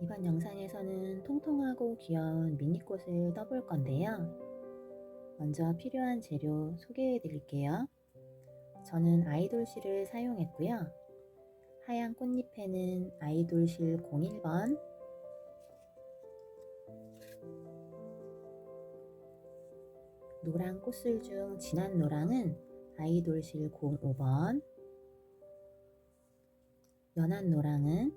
이번 영상에서는 통통하고 귀여운 미니꽃을 떠볼 건데요. 먼저 필요한 재료 소개해 드릴게요. 저는 아이돌실을 사용했고요. 하얀 꽃잎에는 아이돌실 01번, 노란 꽃술 중 진한 노랑은 아이돌실 05번, 연한 노랑은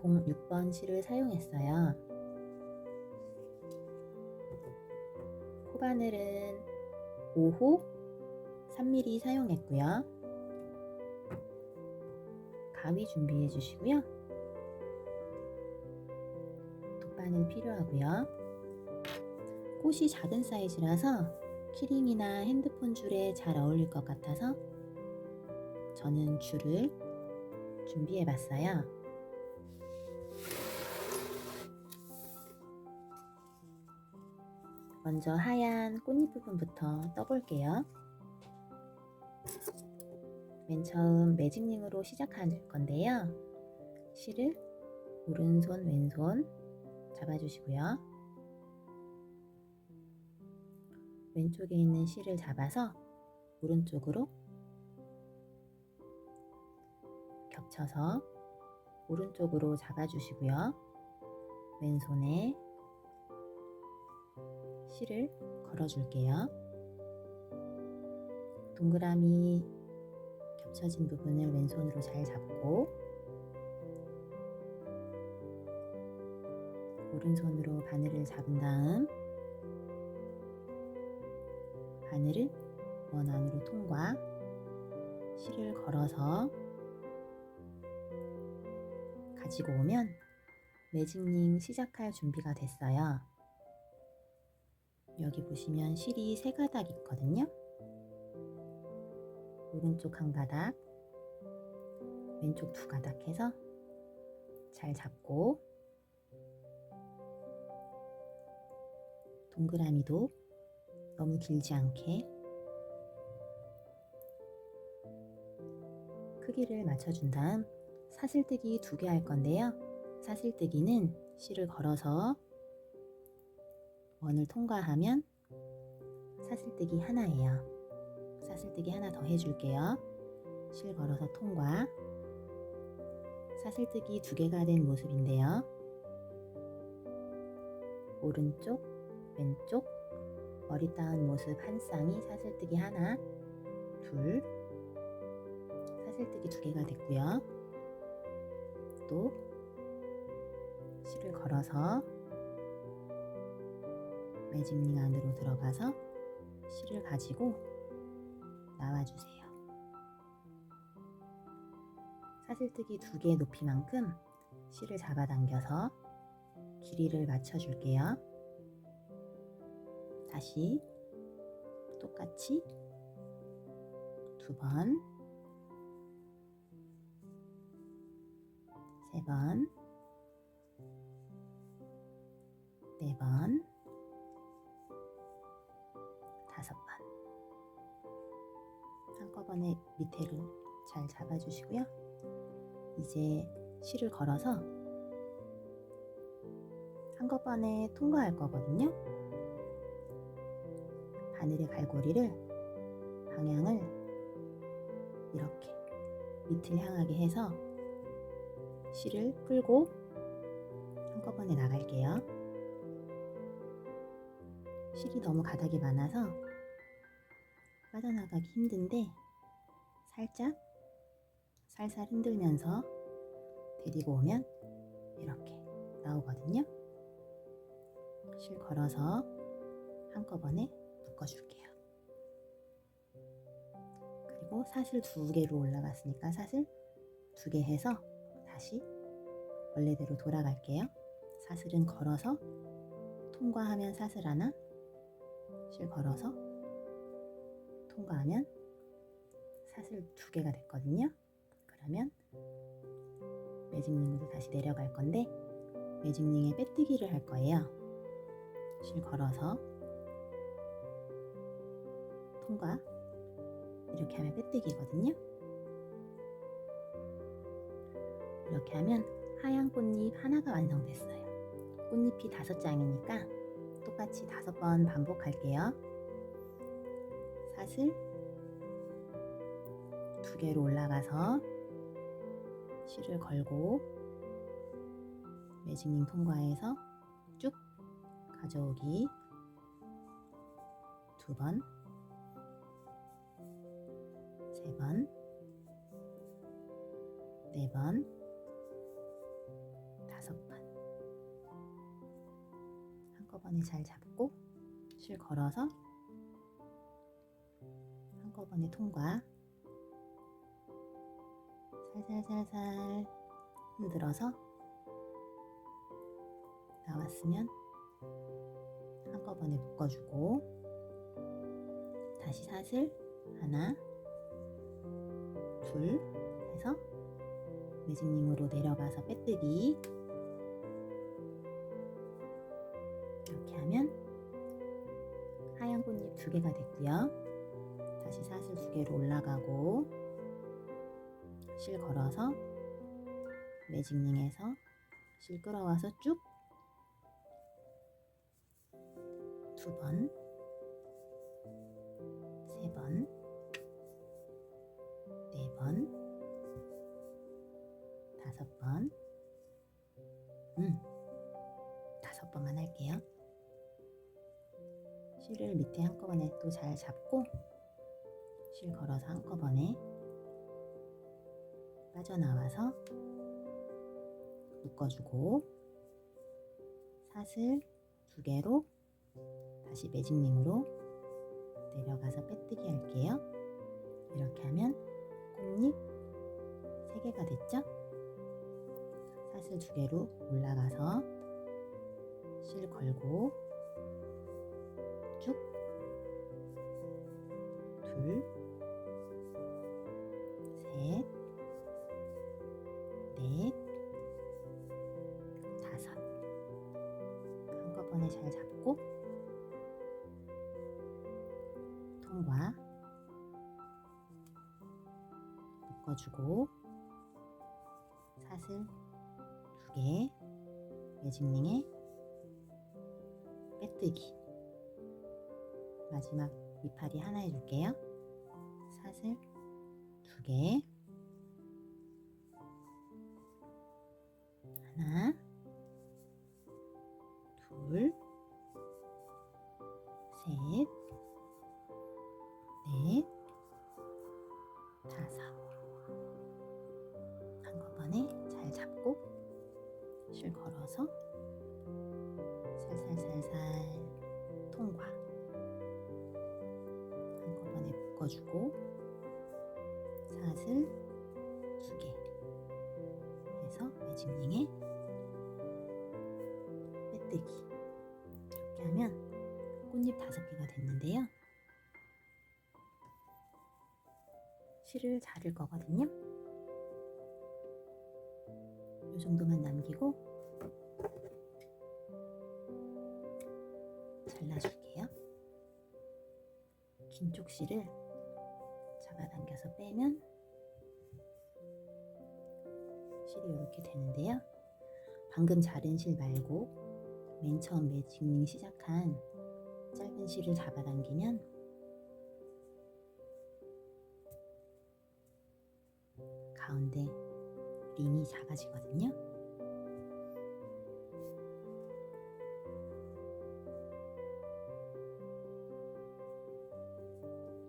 06번 실을 사용했어요. 코바늘은 5호 3mm 사용했고요. 가위 준비해 주시고요. 돗바늘 필요하고요. 꽃이 작은 사이즈라서 키링이나 핸드폰 줄에 잘 어울릴 것 같아서 저는 줄을 준비해 봤어요. 먼저 하얀 꽃잎 부분부터 떠볼게요. 맨 처음 매직링으로 시작할 건데요. 실을 오른손 왼손 잡아주시고요. 왼쪽에 있는 실을 잡아서 오른쪽으로 겹쳐서 오른쪽으로 잡아주시고요. 왼손에 실을 걸어줄게요. 동그라미 겹쳐진 부분을 왼손으로 잘 잡고 오른손으로 바늘을 잡은 다음 바늘을 원 안으로 통과, 실을 걸어서 가지고 오면 매직링 시작할 준비가 됐어요. 여기 보시면 실이 3가닥 있거든요. 오른쪽 1가닥, 왼쪽 2가닥 해서 잘 잡고 동그라미도 너무 길지 않게 크기를 맞춰준 다음 사슬뜨기 2개 할 건데요. 사슬뜨기는 실을 걸어서 원을 통과하면 사슬뜨기 하나예요. 사슬뜨기 하나 더 해줄게요. 실 걸어서 통과. 사슬뜨기 2개가 된 모습인데요. 오른쪽, 왼쪽 머리 따은 모습 한 쌍이 사슬뜨기 하나, 둘, 사슬뜨기 2개가 됐고요. 또 실을 걸어서 매직링 안으로 들어가서 실을 가지고 나와주세요. 사슬뜨기 2개 높이만큼 실을 잡아당겨서 길이를 맞춰줄게요. 다시 똑같이 2번, 3번, 4번, 5번 한꺼번에 밑에를 잘 잡아주시고요. 이제 실을 걸어서 한꺼번에 통과할 거거든요. 바늘의 갈고리를 방향을 이렇게 밑을 향하게 해서 실을 풀고 한꺼번에 나갈게요. 실이 너무 가닥이 많아서 빠져나가기 힘든데 살짝 살살 흔들면서 데리고 오면 이렇게 나오거든요. 실 걸어서 한꺼번에 묶어줄게요. 그리고 사슬 2개로 올라갔으니까 사슬 2개 해서 다시 원래대로 돌아갈게요. 사슬은 걸어서 통과하면 사슬 하나, 실 걸어서 통과하면 사슬 2개가 됐거든요. 그러면 매직링으로 다시 내려갈 건데 매직링에 빼뜨기를 할 거예요. 실 걸어서 통과, 이렇게 하면 빼뜨기거든요. 이렇게 하면 하얀 꽃잎 하나가 완성됐어요. 꽃잎이 5장이니까 똑같이 5번 반복할게요. 사슬 2개로 올라가서 실을 걸고 매직링 통과해서 쭉 가져오기 2번, 3번, 4번, 5번. 한꺼번에 잘 잡고 실 걸어서 한꺼번에 통과. 살살살살 흔들어서 나왔으면 한꺼번에 묶어주고 다시 사슬 하나, 둘 해서 매직링으로 내려가서 빼뜨기. 이렇게 하면 하얀 꽃잎 2개가 됐고요. 다시 사슬 2개로 올라가고 실 걸어서 매직링에서 실 끌어와서 쭉 2번, 3번, 4번, 5번, 5번만 할게요. 실을 밑에 한꺼번에 또 잘 잡고 실 걸어서 한꺼번에 빠져나와서 묶어주고 사슬 2개로 다시 매직링으로 내려가서 빼뜨기 할게요. 이렇게 하면 꽃잎 3개가 됐죠? 사슬 2개로 올라가서 실 걸고 쭉 둘, 셋, 넷, 5. 한꺼번에 잘 잡고 통과 묶어주고 사슬 2개 매직링에 빼뜨기. 마지막 밑팔이 하나 해줄게요. 사슬 2개 하나, 둘, 셋, 넷, 5. 한꺼번에 잘 잡고 실 걸어서 살살살살 통과. 한꺼번에 묶어주고 사슬 2개 해서 매직링에 빼뜨기. 이렇게 하면 꽃잎 5개가 됐는데요. 실을 자를 거거든요. 이 정도만 남기고 잘라줄게요. 긴 쪽 실을 잡아당겨서 빼면 실이 이렇게 되는데요. 방금 자른 실 말고 맨 처음 매직링 시작한 짧은 실을 잡아당기면 가운데 링이 작아지거든요.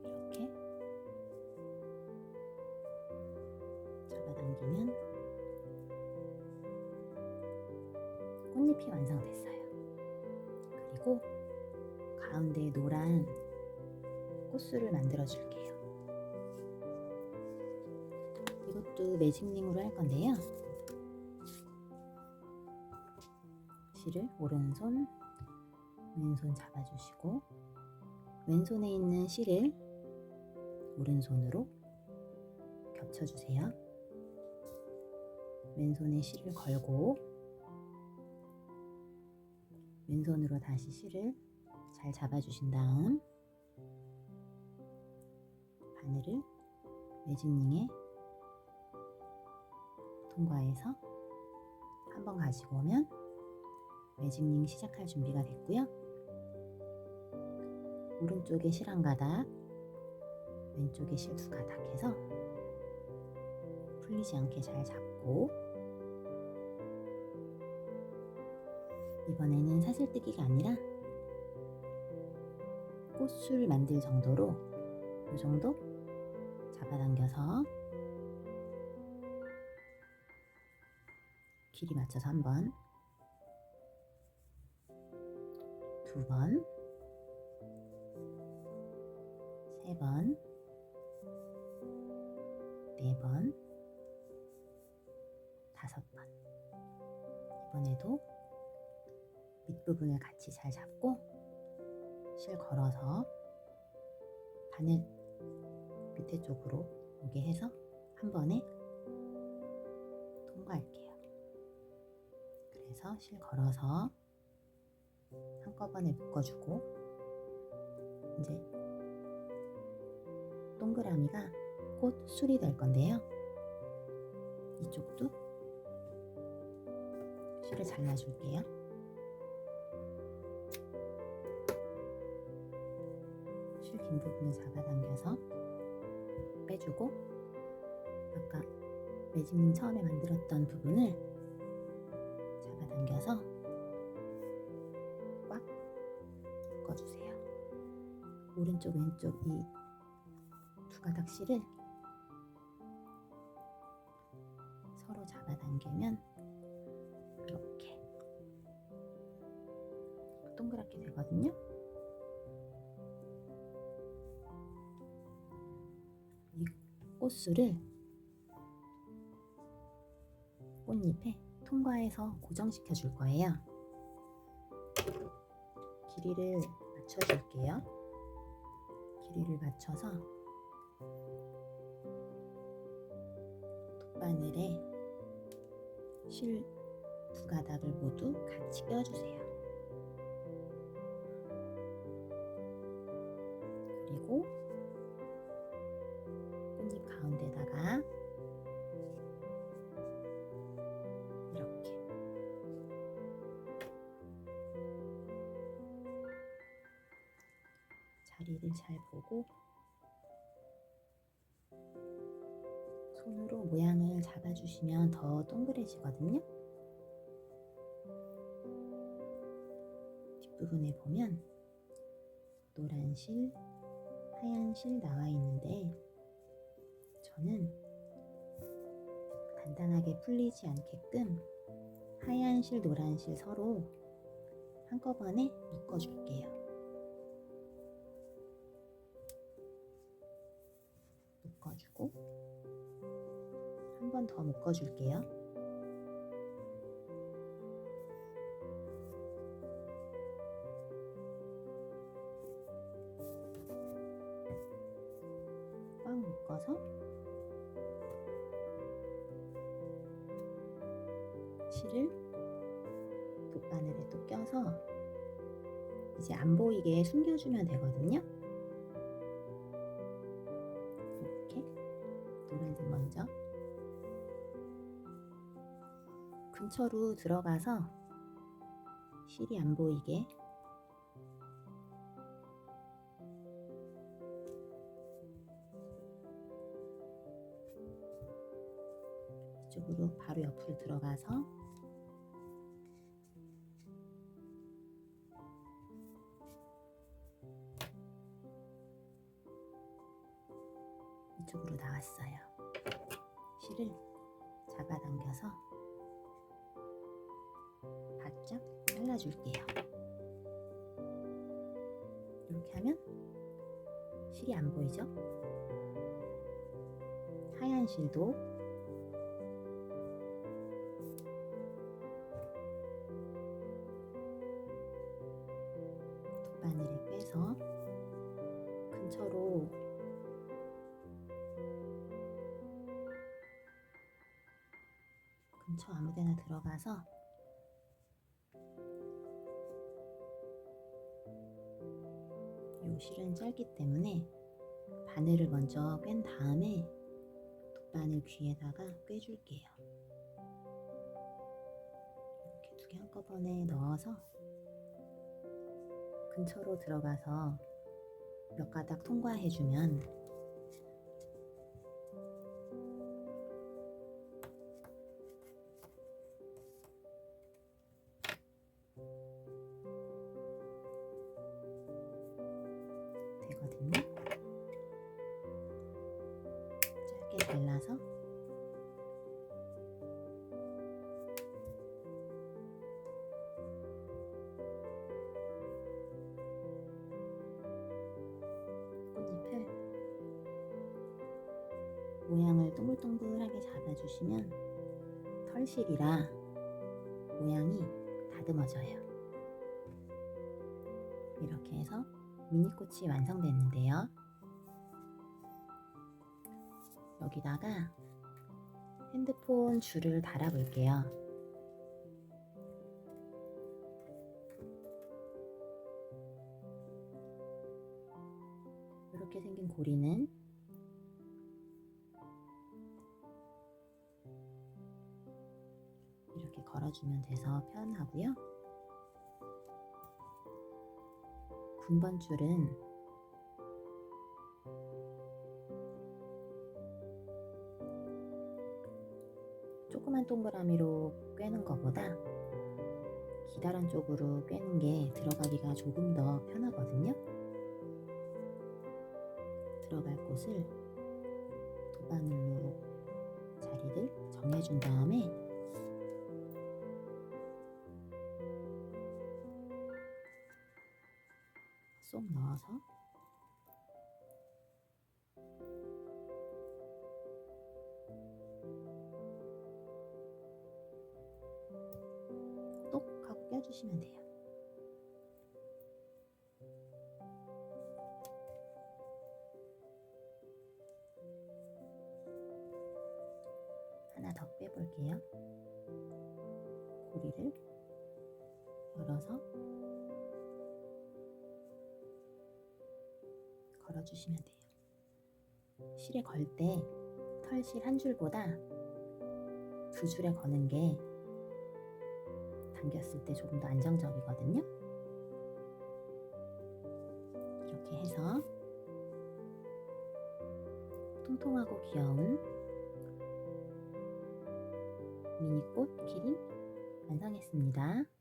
이렇게 잡아당기면 꽃잎이 완성됐어요. 그리고 가운데 노란 꽃술을 만들어 줄게요. 이것도 매직링으로 할 건데요. 실을 오른손, 왼손 잡아주시고 왼손에 있는 실을 오른손으로 겹쳐주세요. 왼손에 실을 걸고 왼손으로 다시 실을 잘 잡아주신 다음 바늘을 매직링에 통과해서 한번 가지고 오면 매직링 시작할 준비가 됐고요. 오른쪽에 실 한 가닥, 왼쪽에 실 두 가닥 해서 풀리지 않게 잘 잡고, 이번에는 사슬뜨기가 아니라 꽃술 만들 정도로 이 정도 잡아당겨서 길이 맞춰서 한 번, 두 번, 세 번, 네 번, 다섯 번. 이번에도 밑부분을 같이 잘 잡고 실 걸어서 바늘 밑에 쪽으로 오게 해서 한 번에 통과할게요. 그래서 실 걸어서 한꺼번에 묶어주고, 이제 동그라미가 꽃 술이 될 건데요. 이쪽도 실을 잘라줄게요. 실 긴 부분을 잡아당겨서 빼주고, 아까 매직링 처음에 만들었던 부분을 잡아당겨서 꽉 묶어주세요. 오른쪽 왼쪽 이 두 가닥 실을 서로 잡아당기면 이렇게 동그랗게 되거든요. 이 꽃술을 꽃잎에 통과해서 고정시켜 줄 거예요. 길이를 맞춰줄게요. 길이를 맞춰서 돗바늘에 실 두 가닥을 모두 같이 껴주세요. 그리고 꽃잎 가운데다가 이렇게 자리를 잘 보고 손으로 모양을 잡아주시면 더 동그래지거든요. 뒷부분에 보면 노란 실, 하얀 실 나와 있는데, 저는 간단하게 풀리지 않게끔 하얀 실, 노란 실 서로 한꺼번에 묶어줄게요. 묶어주고 한 번 더 묶어줄게요. 꽉 묶어서 실을 돗바늘에 또 껴서 이제 안 보이게 숨겨주면 되거든요. 이렇게 노란색 먼저 근처로 들어가서 실이 안 보이게 이쪽으로 바로 옆으로 들어가서 이쪽으로 나왔어요. 실을 잡아당겨서 바짝 잘라줄게요. 이렇게 하면 실이 안 보이죠? 하얀 실도 돗바늘에 빼서 근처로 근처 아무데나 들어가서 요 실은 짧기 때문에 바늘을 먼저 꿰 다음에 돗바늘 귀에다가 꿰줄게요. 이렇게 두 이렇게 한꺼번에 넣어서 근처로 들어가서 몇 가닥 통과해주면 되거든요. 짧게 잘라서 꽃잎을 모양을 동글동글하게 잡아주시면 털실이라 모양이 다듬어져요. 이렇게 해서 미니꽃이 완성됐는데요. 여기다가 핸드폰 줄을 달아 볼게요. 이렇게 생긴 고리는 이렇게 걸어주면 돼서 편하고요. 군번 줄은 조그만 동그라미로 꿰는 것보다 기다란 쪽으로 꿰는 게 들어가기가 조금 더 편하거든요. 들어갈 곳을 도바늘로 자리를 정해준 다음에 쏙 넣어서 똑 하고 껴주시면 돼요. 하나 더 빼볼게요. 고리를 열어서 걸어주시면 돼요. 실에 걸 때 털실 한 줄보다 두 줄에 거는 게 당겼을 때 조금 더 안정적이거든요. 이렇게 해서 통통하고 귀여운 미니꽃 키링 완성했습니다.